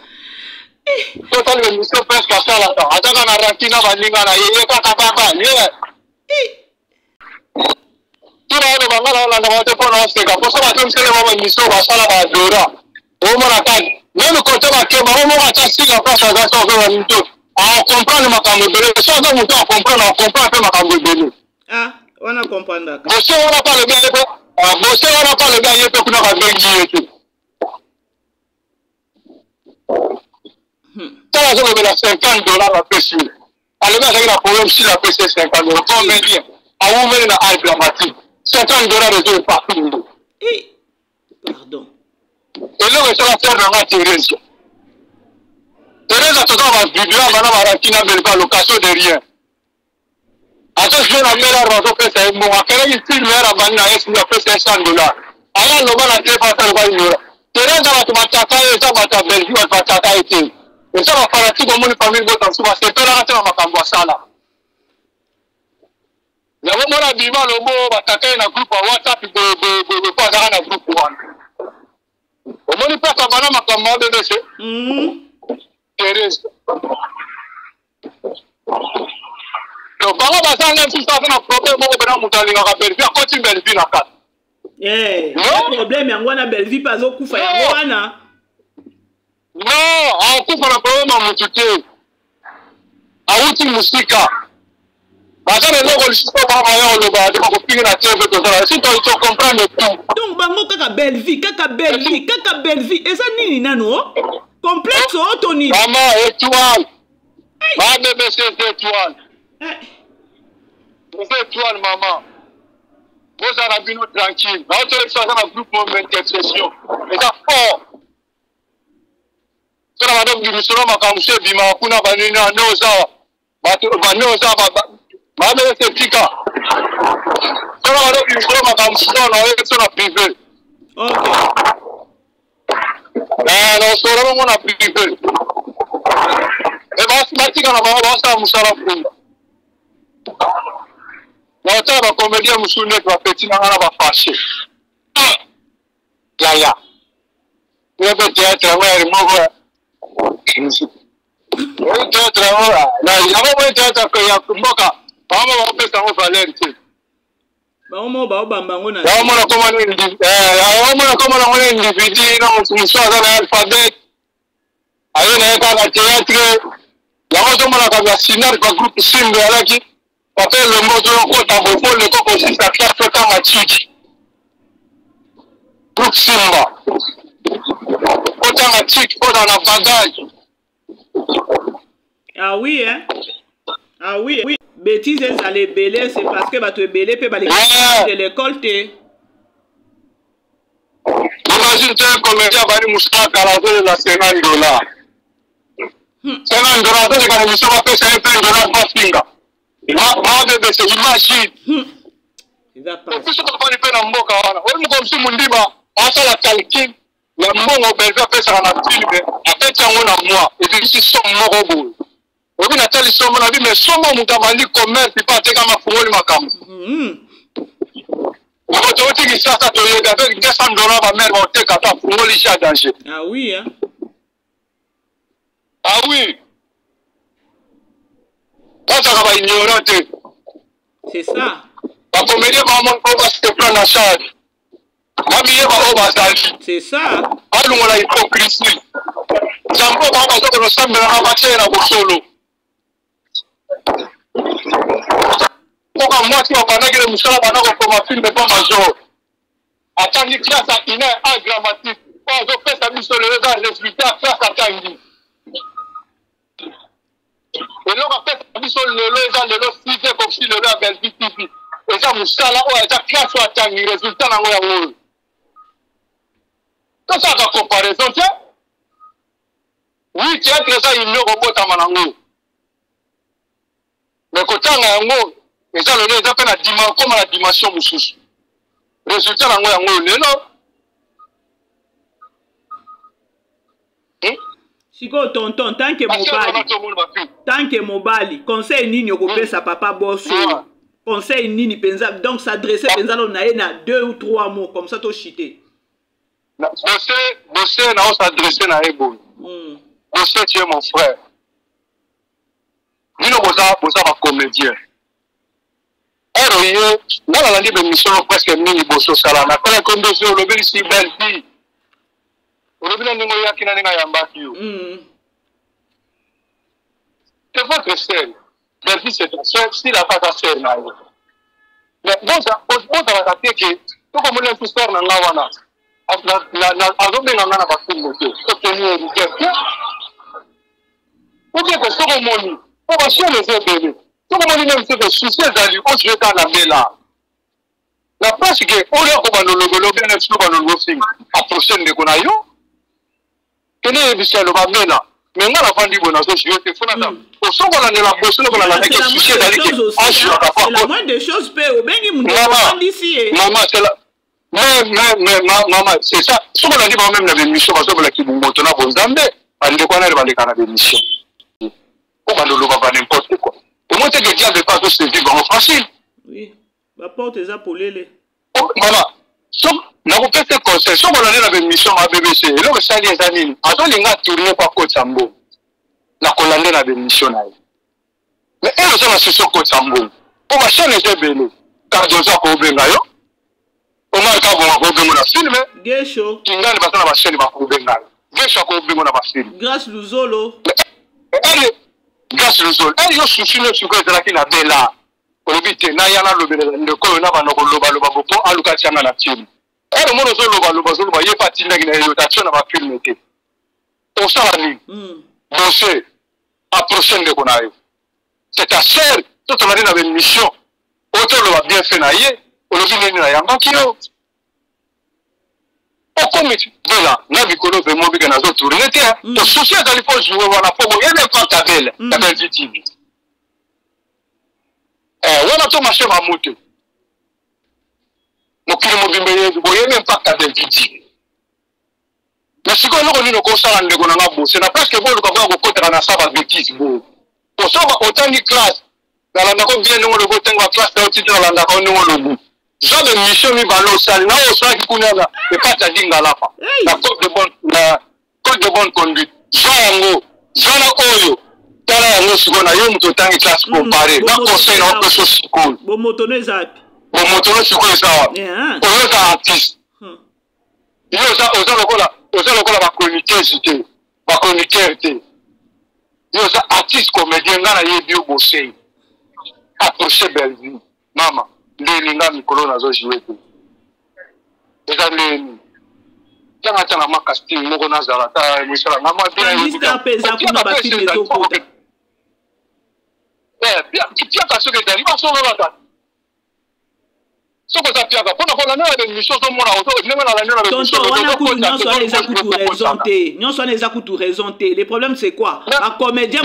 Total le monsieur presque à ça là. Attends, on a raquina balinga là. Il est pas capable. Tout le monde va là, on a voté pour nous. Pour ça, on a fait le monsieur va ça là, Dora. Au moins la table. Même le côté va que on va chasser la place à ça on va tout. On comprend le macambo de ça on va comprendre un peu macambo de. Ah, on a compris d'accord. Monsieur on n'a pas le gars. Monsieur on n'a pas le gars il peut qu'on a gagné et tout. Ça là je vais la $50 à payer. Alors là j'ai la problème si la payer $50. Combien bien? À où venir à dramatique. $50 de partout. Pardon. Et là, je vais faire dans la Thérèse. Thérèse a tout le temps vidéo, maintenant, on va raquiner la location de rien. Attends, je vais la mettre à la paix, c'est bon. Après, il filme la banane, il a fait $500. Alors, le mal a été pas ça, il va Thérèse a tout matata, et ça va ta belle vie, va matata été. Et ça va faire un petit moment de famille, c'est pas la raté dans ma camboisa là. Il y a vraiment la bima, le mot, va t'attaquer dans le groupe WhatsApp, de quoi ça dans le groupe WhatsApp. Au moins, il peut pas avoir ma commande de ce. Thérèse. Donc, par rapport à ça, même si ça fait un problème, on va monter à Belleville, à côté de Belleville, la carte. Eh, le problème, il y a Belleville, pas au coup, il y a non, en coup, il y a un problème à Moutouté. À Outi Moussika. Attends, les gens, ils sont pas vraiment le bas, ils vont finir la terre de tout ça. Si tu comprends le tout. Donc, bango kaka Belleville, et ça ni nano complexe Tony. Maman, étoile. Ma bébé, c'est étoile. C'est étoile, maman. Vous en avez nous tranquille. Là, tu es dans un groupe d'intercession. Et ça fort. C'est la madame du Moussolo, ma camusée, Bima, Kuna, Banina, Noza. Banoza, ma bébé, c'est Pika. C'est la madame du Moussolo, ma camusée, on a privé. Ok. Non, c'est vraiment on a privé. Et bien, c'est Tika, on va ça, Moussala, Funda. On va comédien Moussounet, va petit, on va fâcher. Yaya. Il y a des théâtres, ouais, mauvais. Oui, théâtre, ouais. Il y a un théâtre que y a Mboka. On va faire ça, on va aller. Bango ba bango na. On va comment on individu dans Moussa dans l'alphabet. Ayo na ka théâtre. Ya moto mona ka sinar ka groupe Simba alaki. Après le mot ko ta bo le ko aussi ça classe ka matiki. Groupe Simba. Automatique, on a la bagage. Ah oui, hein? Ah oui, oui. Bêtises, ça les belé, c'est parce que tu es belé, puis les de l'école, t'es. Imagine, tu es un comédien, tu es un caractère de la $50. $50, c'est quand l'émission va faire $1 par finger. Ma bébé, c'est imagine. Il va pas. Et puis, je ne peux pas lui faire un mot. On est comme si mon diba, on a la calcul. Il y a un mot, on fait ça dans la film. Après, tu as un mois. Et puis, c'est son mot au bout. On a dit son mot, mais son mot, on a dit commerce, il pas te comme un fou, le macam. On va te dire que ça, tu as avec $200, ma mère va te faire un fou, le à danger. Ah oui, hein? Ah oui. Ça va ignorer. C'est ça. La comédie, maman, on va se prendre en charge. C'est ça. Allons la hypocrisie. Jambo baba zote no sambe na mache na busolo. Kwa mwati wa banagile musala banako kwa mafilm de pas major. Atandi classe à une heure grammatique. Kwa zo pesa biso le résultat classe à tangi. Et là on fait biso le 6 comme si le à Belgique TV. Et ça musala o ya classe à tangi résultat na ngo. Tout ça, la comparaison, tiens. Oui, tiens, que ça, il ne remonte à Manango. Mais quand on a un mot, et ça, le nez, ça fait la dimension, comme la dimension moussous. Résultat, on a un mot, non? Siko tonton, tant que mobali, conseil nini okopesa papa bosso. Conseil nini penza, donc s'adresser penza na 2 ou 3 mots comme ça to chité. Bossé na on s'adresser na ebo. Bossé tu es mon frère. Nino boza ba comédien. Eroye, na la libre mission presque mini bosso sala na kala condition le beli si belle fille. On vient de nous yakina ninga yambaki yo. C'est votre sœur. Belle fille c'est ta sœur, si la pas ta sœur na yo. Mais bon ça va que tout comme une histoire na wana. Na azobenga na ba fumo te. To tenir ni bien. Ou bien que ça moni. On va chez les bébés. Tout le monde même c'est que souci d'aller au jeu dans la bella. La place que on est comme le bien est sur le film. À prochaine de konayo. Tenez biso le bamela. Mais on a vendu bon aso je te fona ça. Au son on a la bosse on a la que souci d'aller que c'est la moindre des choses pe au bengi mundo vend ici. Maman c'est là. Mais maman c'est ça. Ce qu'on a dit même la mission parce que la qui moto na bonzambe. Ande kwa na le kana mission. On va le voir n'importe quoi. Au moins, c'est que Dieu ne pas tout se vivre facile. Oui. La porte est appelée. Voilà. Donc, nous avons fait ces conseils. Si on a une mission à BBC, et là, on s'est dit, attends, les gars, tourner par Côte Sambo. La colonne a une mission. Mais elle, on a une session Côte Sambo. On va changer les bébés. Car Dieu a coupé un gaillot. On a coupé un film. Gécho. Qui n'a pas la chaîne, il va couper un gaillot. Gécho a coupé un film. Grâce Luzolo. Grâce le sol. Elle y a souci de ce que c'est là qui n'a pas là. On évite na yana le corona va nous loba beaucoup à l'occasion na team. Elle mon loba y pas tina na rotation na va filmer. On s'en va ni. Bosser à prochaine de konayo. C'est ta sœur, tout on a dit dans une mission. Autant le va bien fait na yé, on le vient na yamba kilo. Comme voilà, na bikolo be mo bigana zo tourner terre. To souci d'aller pour jouer voilà pour y aller pas ta belle TV. Voilà to marché ma moto. Mo kile mo bimbe yezu boye même pas ta belle TV. Mais si qu'on nous no ko sala ndeko na bosse na presque bo le ko ko kotera na saba bêtise bo. To so ba autant ni classe. Dans la nako bien no le go tenga classe da otito la ndako no lo. Genre de mission mi balo sali na o sala kunala et pas ta dinga la fa. La code de bonne conduite. Jango, jana oyo. Tala yango sikona yo muto tangi classe comparé. Na conseil na ko so sikolo. Bo moto no ezapi. Bo moto no sikolo sawa. Oyo za artiste. Yo za lokola ba chroniqueur cité. Ba chroniqueur té. Yo za artiste comédien ngana yebi o bosser. Approcher belle vie. Mama. Les gens qui ont joué. Les gens qui ont casting, les gens le problème c'est quoi? Un comédien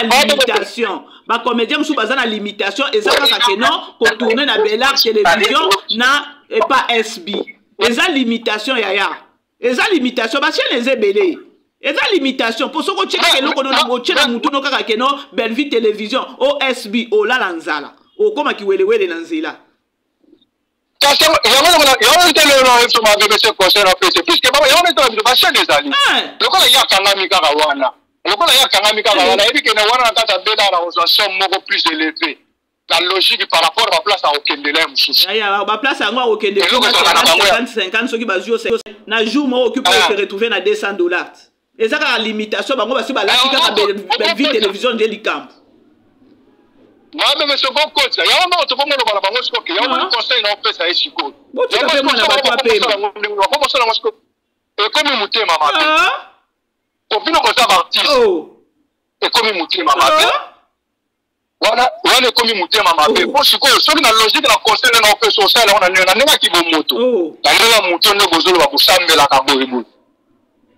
limitation. Ma comédien sous bazan à limitation et ça que non pour tourner na belle télévision na et pas SB. Et ça limitation yaya. Et ça limitation parce que les ébélés. Et ça limitation pour ce que tu as que nous on mutu no kaka que non belle vie télévision OSB o la lanzala. O koma ki wele nanzila. Parce que il y a tellement sur ma BBC concert en fait puisque il y a on chaîne des amis. Le quoi il y a kangami kaka wana. Le quoi il y a kangami kaka wana et puis que na wana tata bela na osation moko plus élevé. La logique par rapport à la place à Okendele mususu. Ya ba place à ngwa Okendele 50 soki bazio na jour mo occupe se retrouver na $200. Et ça la limitation bango basi ba la kaka belle vie télévision de l'icamp. Moi même ce bon coach, il y a un autre bon le bango ce qu'il y a un conseil na fait ça ici ko. Tu peux moi na ba toi paye. Comment ça la et comme muté mama. Pour bien comme ça artiste. Et comme muté mama. Voilà, on est comme muté mama. Pour ce que sur la logique la conseil na fait social on a na ki bo moto. Na moto ne bozolo ba kusambela ka boyibu.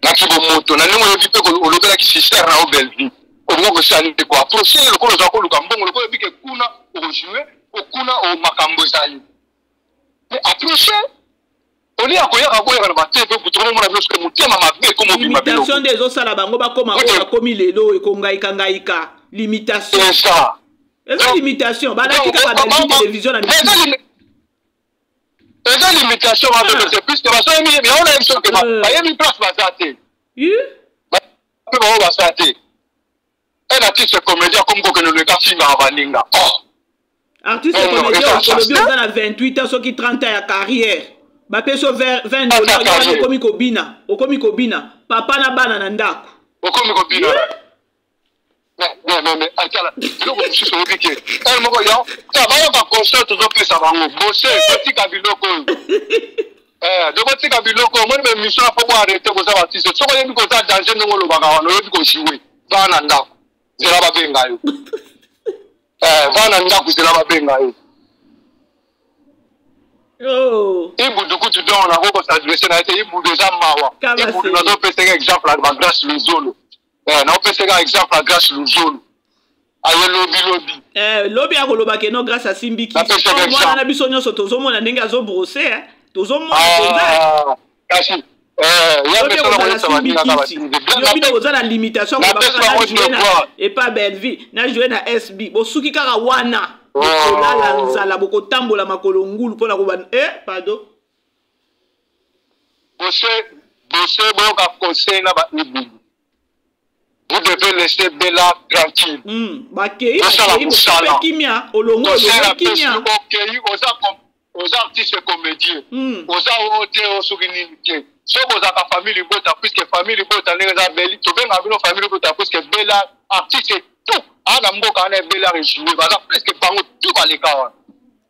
Na ki bo moto na ngo yebi pe ko olobela ki sister na o belle vie. On va essayer de quoi approcher le colo za colo kambongo le colo bike kuna o jouer o kuna o makambo zali mais approcher On est à quoi à boire dans TV pour trouver mon avis que mon thème m'a fait comme limitation des autres sala bango ba koma comme lelo e kongaika ngaika limitation. C'est ça. Et ça limitation ba la kika ba la télévision na et ça limitation avec le plus que ça mais on a une chose que ba y a une place basaté. Oui. Ba ba basaté. Un artiste comédien comme que le cas film à Baninga. Artiste comédien au bien dans 28 ans ceux qui 30 ans à carrière. Ba peso 20 dollars au komiko bina papa na bana na ndako au komiko bina mais akala biloko je suis obiké elle moko ya ta ba ba concert to pesa bango bosser tika biloko de tika biloko moi même mission faut arrêter ko ça artiste so ko yemi ko ça danger ngo lo baka wana yo ko jouer bana ndako zela ba benga yo bana ndako zela ba benga yo. Oh. Ibuduku tu donnes on a beaucoup s'adresser na été ibu déjà mawa. Ibu nous avons fait un exemple à grâce le zolo. Nous avons fait un exemple à grâce le zolo. Aye lobby. Lobby a koloba ke no grâce à Simbiki. Moi na biso nyoso tozomo na ndenge azo brosser hein. Tozomo na kasi ya beso na ça va dire na ba Simbiki. Lobby na ozala limitation ko ba jouer na et pas belle vie. Na jouer na SB. Bosuki kaka wana. La nzala boko tambola makolo ngulu pona ko ban pardon. Bosse boka conseil na ba ibu. Vous devez laisser Bella tranquille. Bakei kimia olongo kimia. Bakei aux artistes comédiens. Aux auteurs soukinité. So boza ka famille bota puisque famille bota neza beli to benga bino famille bota puisque Bella artiste tout. Ana mboka na Bella rejouer baza presque bango tout ba les kawa.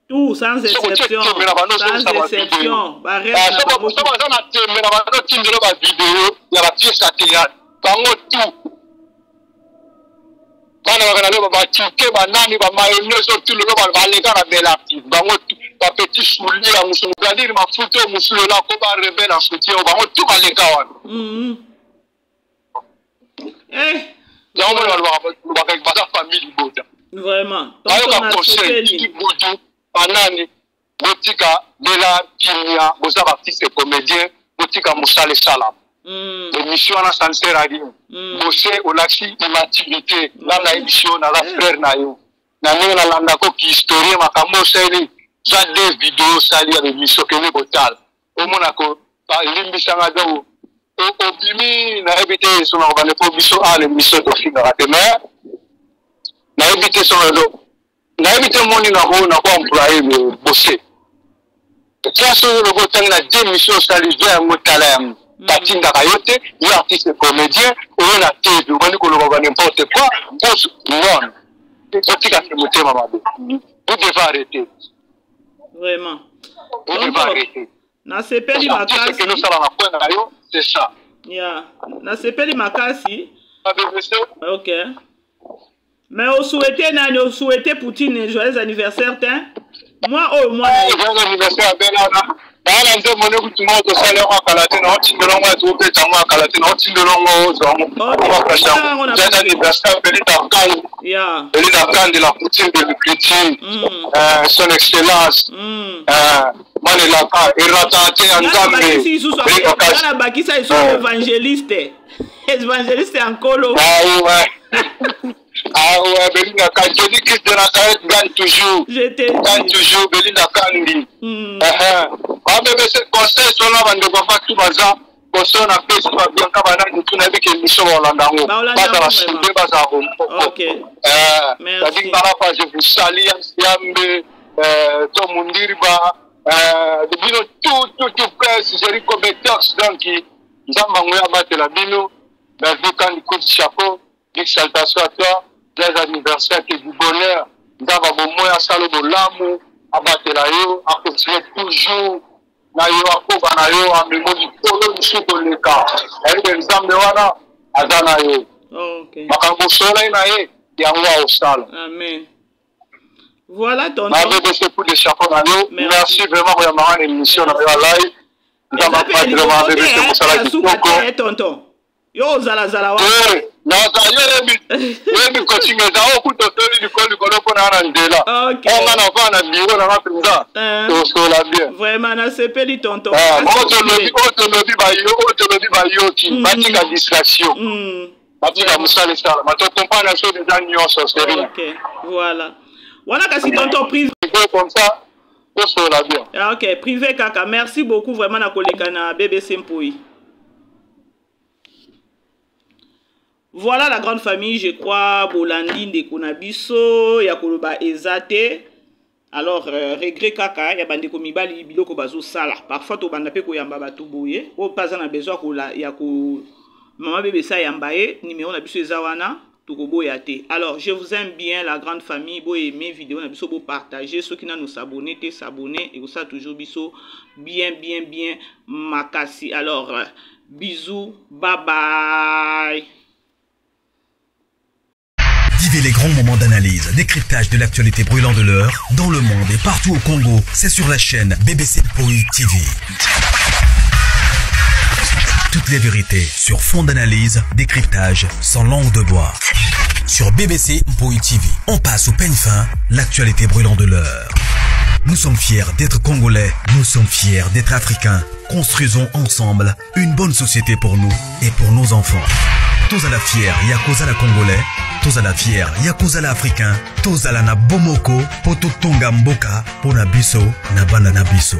Tout sans exception. Sans exception. Ba reste na bango. So baza na tembe na bango tindelo ba vidéo ya ba pièce à théâtre. Bango tout. Bana bakana lo ba tike ba nani ba mayonnaise tout le ba ba les gars na Bella artiste. Bango ba petit soulier ya musu ngadir ma photo musu la ko ba rebelle en soutien bango tout ba les kawa. Vraiment. Botika Bella Kimia, boza artiste comédien, botika Moussale Salam. L'émission na sincère à dire. Bossé au laxi immaturité, là la émission na la frère na yo. Na nena landa ko ki historien makambo seli, za des vidéos sali avec mission que ne botal. Au monako, pa limbisanga do. Au bimi na habité son organe pour mission à l'émission de finira demain. Na habité son do. Na habité moni na ko employé bosser. Ça c'est le botan na démission sali je motala. Batinda kayote, il artiste comédien, on a télé, on dit qu'on va n'importe quoi, non. Vous devez arrêter. Vraiment. Vous devez arrêter. Na sepeli makasi. Que nous allons apprendre, c'est ça. Yeah. Na sepeli makasi. Ok. Mais au souhaité Poutine joyeux anniversaire, moi, joyeux anniversaire, Bala nze mone kutuma to sale kwa kalatena otindelo ngwa to peta ngwa kalatena otindelo ngwa ozo ngwa kasha jana ni basta Belinda Kand Belinda Kand la Poutine de l'Ukraine son excellence Manelaka iratate anzambe Bala bakisa iso évangéliste ankolo ouais, Belinda Kand, je dis Christ de Nazareth gagne toujours. Gagne toujours, Belinda Kandi. Ce conseil, son nom, on ne va pas tout bazar. Conseil, on a fait ce soit bien, quand on a tout n'a vu que mission Hollandango. Pas dans la soudée, pas à Rome. Ok. C'est-à-dire que par rapport, je vous salue, Yambe, Tom Mundiriba, tout presse, j'ai dit comme Tox, donc, ils ont mangé à battre la bino, la vie quand il coûte chapeau. Exaltation à toi, des anniversaires et du bonheur. D'abord, moi, à Salomo Lamu, à Batelayo, à continuer toujours. Nayo, à Koba, Nayo, à Mémoni, Polo, Moussouko, le cas. Et les examens de Wana, à Zanayo. Ok. Makambo Soleil, Naye, Yangwa au Sal. Amen. Voilà ton nom. Merci pour les chapeaux, Nayo. Merci vraiment pour la émission, Nayo, live. Nous avons pas vraiment bébé, c'est pour ça la question. Tonton. Yo, Zala, Non, ça y est, mais coaching est là, au de faire du col pour Nandela. Ok. On a pas un bureau dans la prison. Tout la bien. Vraiment, na c'est du tonton. Ah, autonomie bayo qui bâtit la distraction. Bâtit la moussale et ça. Ma comprend la chose des agneaux sur ce riz. Ok, voilà. Voilà que si tonton privé. Comme ça, tout la bien. Ah, ok, privé kaka. Merci beaucoup vraiment na koleka na BBC Mpoi. Voilà la grande famille, je crois, Bolandi de Konabiso, Yakoloba Ezate. Alors, regret kaka, ya bande ko mibali biloko bazo sala. Parfois to banda pe ko yamba batu boye. O paza na besoin ko la ya ko mama bébé sa yambaye, numéro na biso ezawana, to ko boya te. Alors, je vous aime bien la grande famille, bo aimer vidéo na biso bo partager, ceux qui na nous s'abonner te s'abonner et ça toujours biso bien makasi. Alors, bisous, bye bye. Vivez les grands moments d'analyse, décryptage de l'actualité brûlante de l'heure, dans le monde et partout au Congo. C'est sur la chaîne BBC Mpoi TV. Toutes les vérités sur fond d'analyse, décryptage sans langue de bois. Sur BBC Mpoi TV, on passe au peigne fin, l'actualité brûlante de l'heure. Nous sommes fiers d'être Congolais, nous sommes fiers d'être Africains. Construisons ensemble une bonne société pour nous et pour nos enfants. Tous à la fière, Yakoza la Congolais. Tous à la fière, Yakoza la Africain. Tous à la na Bomoko, Poto Tonga Mboka, Pona Biso, na Bana na Biso.